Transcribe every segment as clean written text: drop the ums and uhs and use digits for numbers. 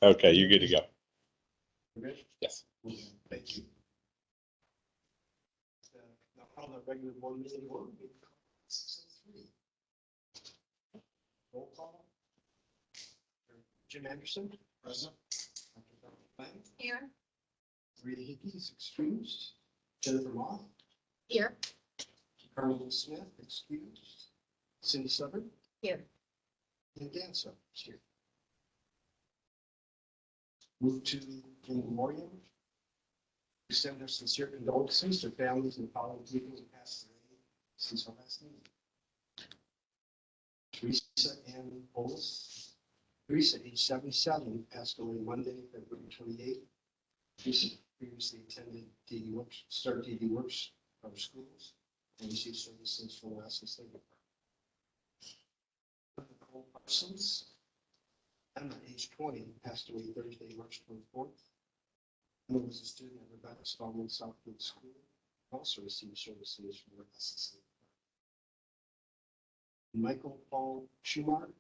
Okay, you're good to go. Yes. Thank you. Now call the regular board meeting order. 6:03. Roll call. Jim Anderson. Present. Dr. Blank. Here. Rita Hickey is excused. Jennifer Moth. Here. Carmen Smith excused. Cindy Sutter. Here. And Dan Sutter is here. Move to in memoriam. We send their sincere condolences to families and colleagues who passed away since our last meeting. Teresa Ann Bolus. Teresa, age 77, passed away Monday, February 28th. Teresa previously attended DD Works, started DD Works from schools, and received services from the Wisconsin State Department. Nicole Parsons, Emma, age 20, passed away Thursday, March 24th. Emma was a student at Rebecca Stallman Southwood School, also received services from the Wisconsin State Department. Michael Paul Schumacher,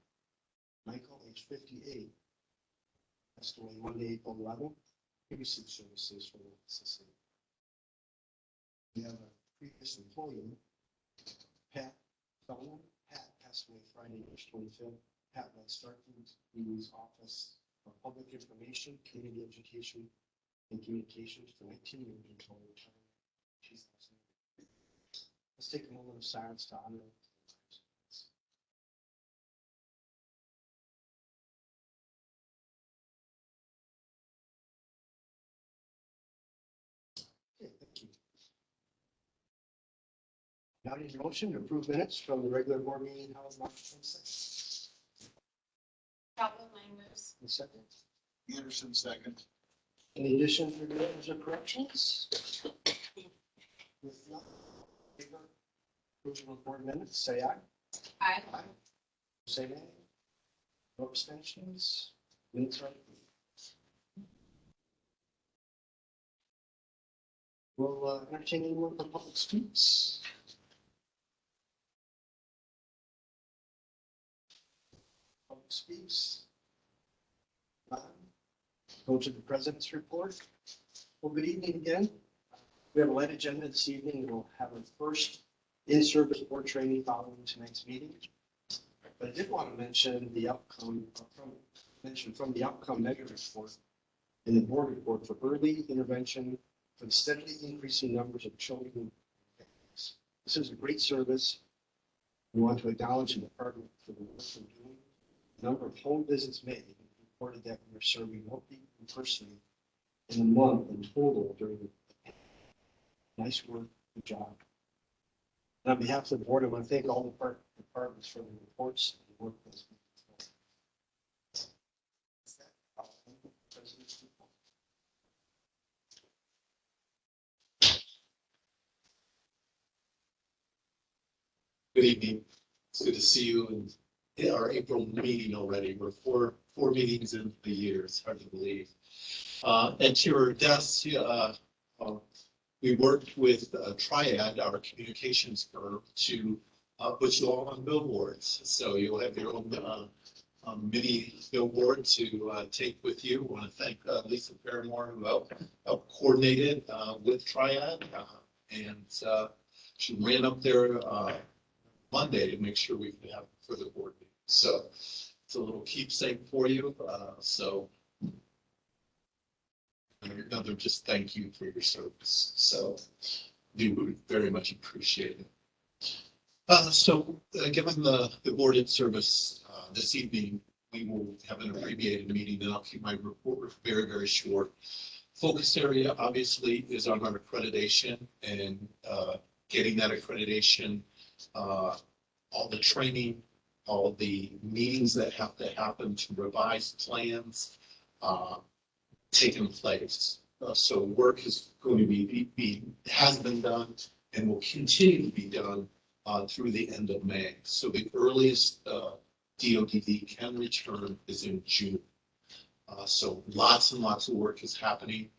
Michael, age 58, passed away Monday, April 11th. He received services from the Wisconsin State Department. We have a previous employee, Pat Sullivan. Pat passed away Friday, March 25th. Pat led Starkey's Office of Public Information, Community Education, and Communications for 19 years until retirement. Let's take a moment of silence to honor. Okay, thank you. Now need a motion to approve minutes from the regular board meeting held March 26th. Moves. Second. Anderson, second. Any additions, revisions, or corrections? If not, favor approval of board minutes, say aye. Aye. Aye. Say nay. No abstentions. Minutes are approved. We'll entertain anyone for public speaks. Public speaks. Go to the president's report. Well, good evening again. We have a light agenda this evening. We'll have our first in-service board training following tonight's meeting. But I did want to mention the outcome from the outcome measure report in the board report for early intervention for the steadily increasing numbers of children and families. This is a great service. We want to acknowledge the department for the work they're doing. The number of home visits made reported that we are serving more people personally in a month in total during the pandemic. Nice work, good job. And on behalf of the board, I want to thank all the departments for the reports and the work that's been done. Good evening. It's good to see you in our April meeting already. We're four meetings into the year. It's hard to believe. At your desk, we worked with Triad, our communications firm, to put you all on billboards. So you'll have your own mini billboard to take with you. I want to thank Lisa Paramore, who helped coordinated with Triad. She ran up there Monday to make sure we could have for the board meeting. So it's a little keepsake for you. So another just thank you for your service. So we would very much appreciate it. Given the board in service this evening, we will have an abbreviated meeting, and I'll keep my report very, very short. Focus area obviously is on our accreditation and getting that accreditation, all the training, all the meetings that have to happen to revise plans taking place. So work is going to has been done and will continue to be done through the end of May. So the earliest DODD can return is in June. So lots and lots of work is happening.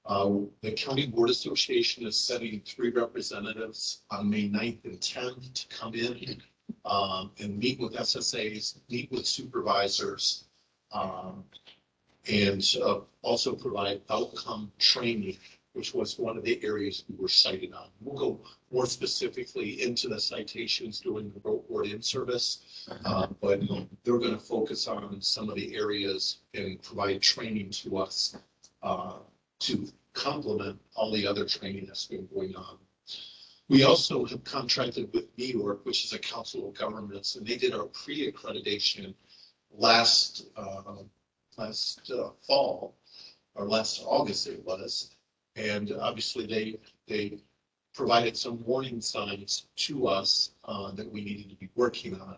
The County Board Association is setting 3 representatives on May 9th and 10th to come in and meet with SSAs, meet with supervisors, and also provide outcome training, which was one of the areas we were cited on. We'll go more specifically into the citations during the road board in service, but they're going to focus on some of the areas and provide training to us to complement all the other training that's been going on. We also have contracted with New York, which is a council of governments, and they did our pre-accreditation last fall, or last August it was. And obviously they provided some warning signs to us that we needed to be working on.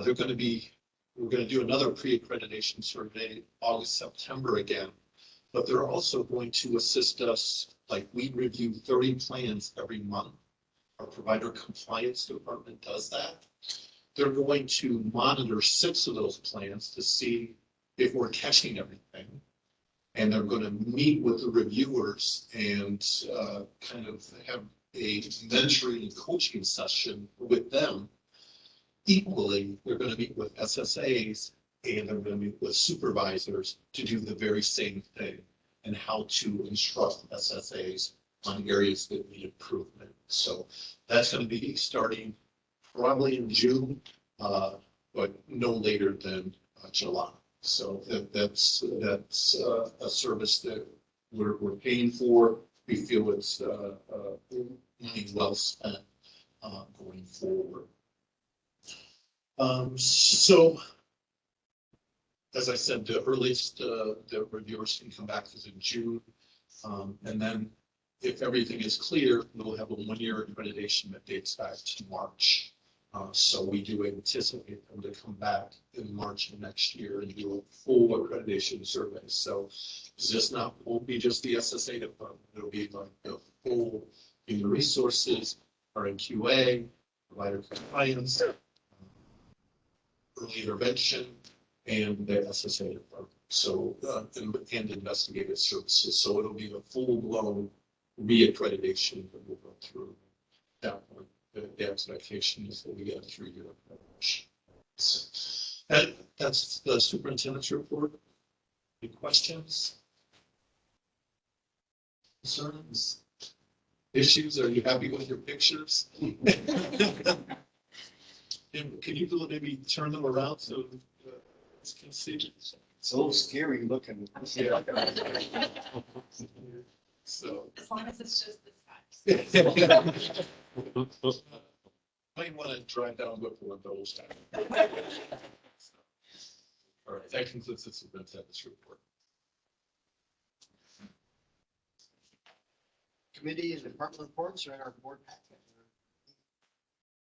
We're going to do another pre-accreditation survey August, September again, but they're also going to assist us, like we review 30 plans every month. Our provider compliance department does that. They're going to monitor 6 of those plans to see if we're catching everything. And they're going to meet with the reviewers and kind of have a mentoring and coaching session with them. Equally, they're going to meet with SSAs and they're going to meet with supervisors to do the very same thing and how to instruct SSAs on areas that need improvement. So that's going to be starting probably in June, but no later than July. So that's a service that we're paying for. We feel it's money well spent going forward. So as I said, the earliest the reviewers can come back is in June, and then if everything is clear, we'll have a 1-year accreditation that dates back to March. So we do anticipate them to come back in March of next year and do a full accreditation survey. So won't be just the SSA department. It'll be like the full human resources, RNQA, provider compliance, early intervention, and the SSA department. So and investigative services. So it'll be a full-blown reaccreditation that we'll go through that one. The expectation is that we get a 3-year approach. So that's the superintendent's report. Any questions? Concerns? Issues? Are you happy with your pictures? Can you maybe turn them around so you can see? It's a little scary looking. Yeah. So. As long as it's just this size. Might want to drive down with one of those. All right, that concludes the superintendent's report. Committee and department reports are in our board packet.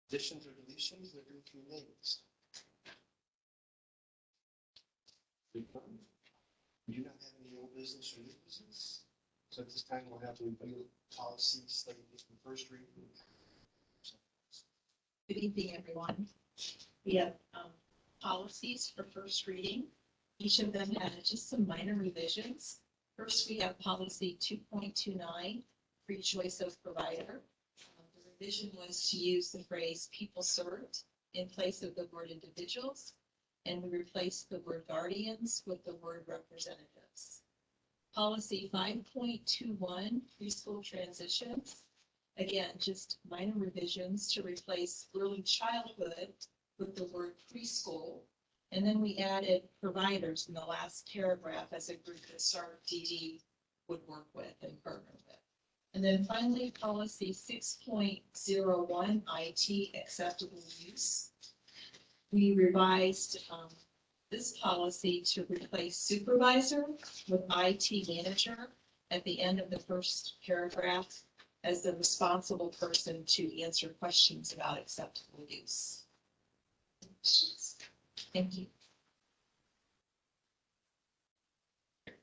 Additions or deletions that are to be made. We do not have any old business or new business. So at this time, we'll have to review policies slated for first reading. Good evening, everyone. We have policies for first reading. Each of them had just some minor revisions. First, we have policy 2.29, free choice of provider. The revision was to use the phrase people served in place of the word individuals, and we replaced the word guardians with the word representatives. Policy 5.21, preschool transitions. Again, just minor revisions to replace early childhood with the word preschool. And then we added providers in the last paragraph as a group that SART DD would work with and partner with. And then finally, policy 6.01, IT acceptable use. We revised this policy to replace supervisor with IT manager at the end of the first paragraph as the responsible person to answer questions about acceptable use. Thank you.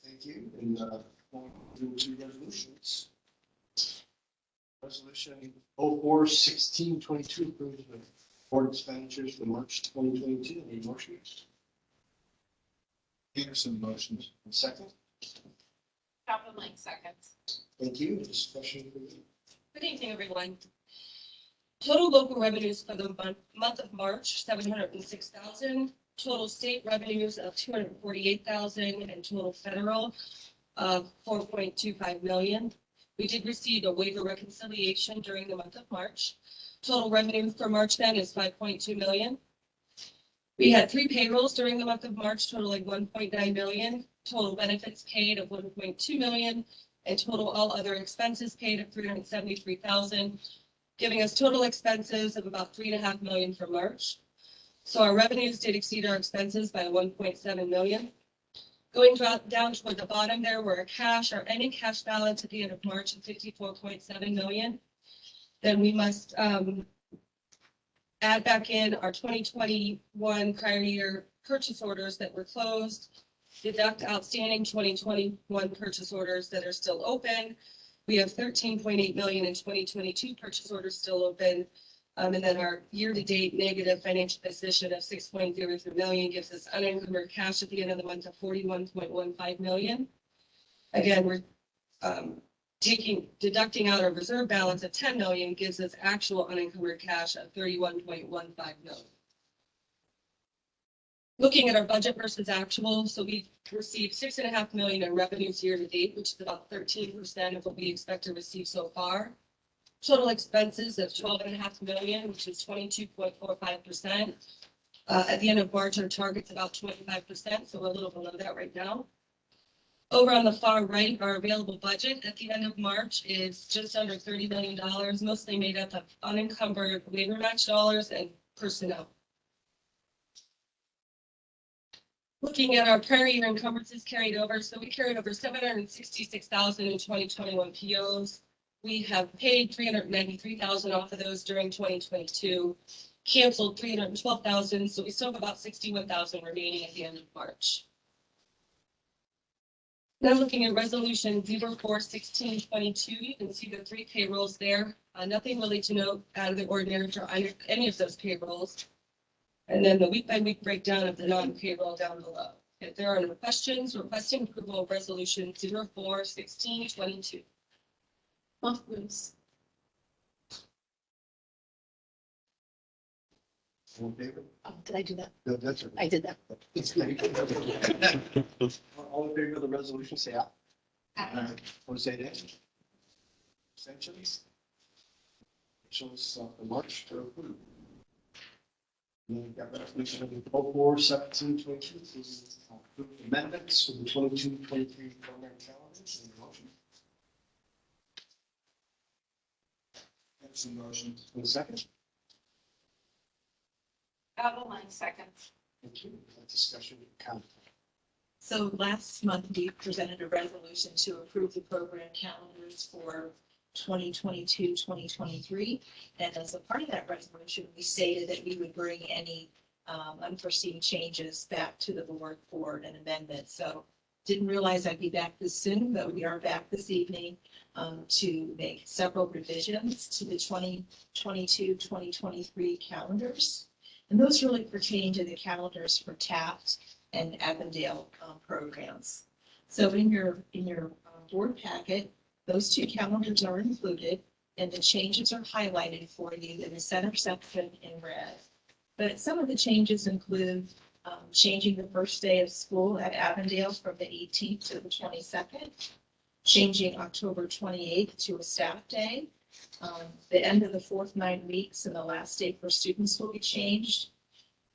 Thank you. And we'll do 2 resolutions. Resolution 04-1622 approves the board expenditures for March 2022. Any motions? Peterson motions. And second. Kaplan seconds. Thank you. Discussion. Good evening, everyone. Total local revenues for the month of March, 706,000. Total state revenues of 248,000, and total federal of 4.25 million. We did receive a waiver reconciliation during the month of March. Total revenue for March then is 5.2 million. We had 3 payrolls during the month of March totaling 1.9 million. Total benefits paid of 1.2 million, and total all other expenses paid of 373,000, giving us total expenses of about 3.5 million for March. So our revenues did exceed our expenses by 1.7 million. Going down toward the bottom there, where our ending cash balance at the end of March is 54.7 million. Then we must add back in our 2021 prior year purchase orders that were closed, deduct outstanding 2021 purchase orders that are still open. We have 13.8 million in 2022 purchase orders still open. And then our year-to-date negative financial position of 6.03 million gives us unencumbered cash at the end of the month of 41.15 million. Again, we're deducting out our reserve balance of 10 million gives us actual unencumbered cash of 31.15 million. Looking at our budget versus actual, so we've received 6.5 million in revenues year to date, which is about 13% of what we expect to receive so far. Total expenses of 12.5 million, which is 22.45%. At the end of March, our target's about 25%, so we're a little below that right now. Over on the far right, our available budget at the end of March is just under $30 million, mostly made up of unencumbered labor match dollars and personnel. Looking at our prior year encumbrances carried over, so we carried over 766,000 in 2021 POs. We have paid 393,000 off of those during 2022, canceled 312,000, so we still have about 61,000 remaining at the end of March. Now looking at resolution 041622, you can see the 3 payrolls there. Nothing really to note out of the ordinary for any of those payrolls. And then the week-by-week breakdown of the non-payroll down below. If there are no questions, requesting approval of resolution 041622. Off, Bruce. All in favor? Oh, did I do that? No, that's it. I did that. All in favor of the resolution, say aye. Opposed, say nay. Abstentions? Shows the March to approve. We've got resolution 041722, amendments to the 22-23 program calendars. Any motion? That's a motion. And a second? Adeline, second. Thank you. Discussion, comment. So last month, we presented a resolution to approve the program calendars for 2022, 2023. And as a part of that resolution, we stated that we would bring any unforeseen changes back to the board for an amendment. So didn't realize I'd be back this soon, but we are back this evening to make several revisions to the 2022, 2023 calendars. And those really pertain to the calendars for Taft and Avondale programs. So in your board packet, those 2 calendars are included, and the changes are highlighted for you in the center section in red. But some of the changes include changing the first day of school at Avondale from the 18th to the 22nd, changing October 28th to a staff day. The end of the 4th 9 weeks and the last day for students will be changed.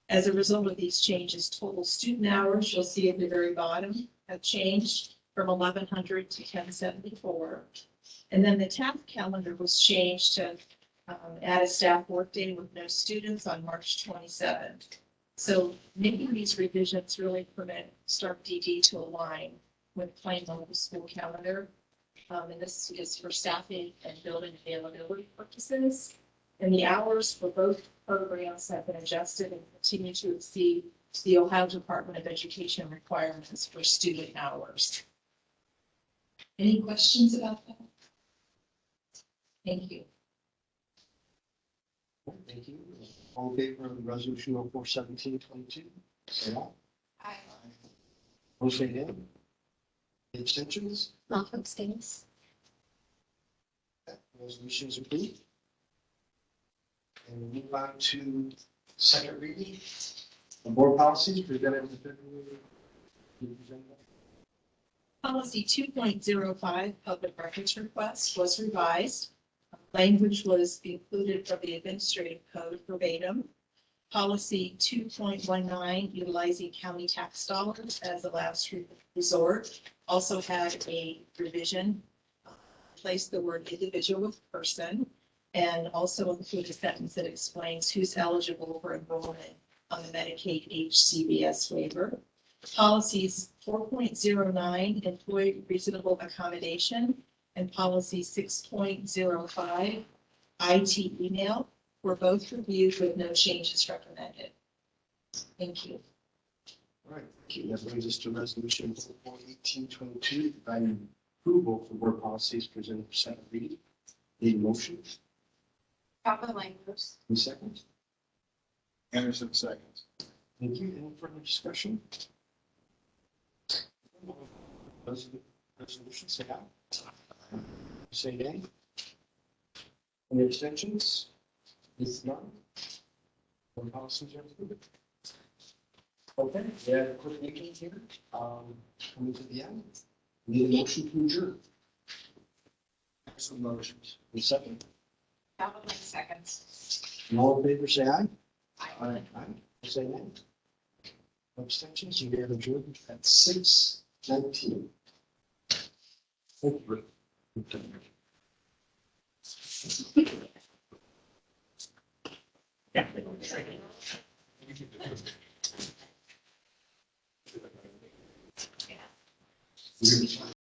As a result of these changes, total student hours, you'll see at the very bottom, have changed from 1,100 to 1,074. And then the Taft calendar was changed to add a staff workday with no students on March 27th. So making these revisions really permit Stark DD to align with plain local school calendar. And this is for staffing and building availability purposes. And the hours for both programs have been adjusted and continue to exceed the Ohio Department of Education requirements for student hours. Any questions about that? Thank you. Thank you. All in favor of the resolution 041722, say aye. Aye. Opposed, say nay. Any abstentions? Malcolm abstains. Resolution is approved. we'll move on to second reading. The board policies presented in February. Can you present that? Policy 2.05, public records request, was revised. Language was included from the administrative code verbatim. Policy 2.19, utilizing county tax dollars as a last resort, also had a revision. Placed the word individual with person, and also include a sentence that explains who's eligible for enrollment on the Medicaid HCBS waiver. Policies 4.09, employee reasonable accommodation, and policy 6.05, IT email, were both reviewed with no changes recommended. Thank you. All right, thank you. That brings us to resolution 1822, providing approval for board policies presented for second reading. Need a motion? Papa Langos. Any second? Anderson seconds. Thank you. Any further discussion? Resolution, say aye. Say nay. Any abstentions? If none, board policies are approved. Okay, we have a quick meeting here. Coming to the end. Need a motion to adjourn. Some motions. Any second? Papa Lang seconds. All in favor, say aye. Aye. Say nay. Abstentions, you have adjourned at 6:19. Thank you. Yeah.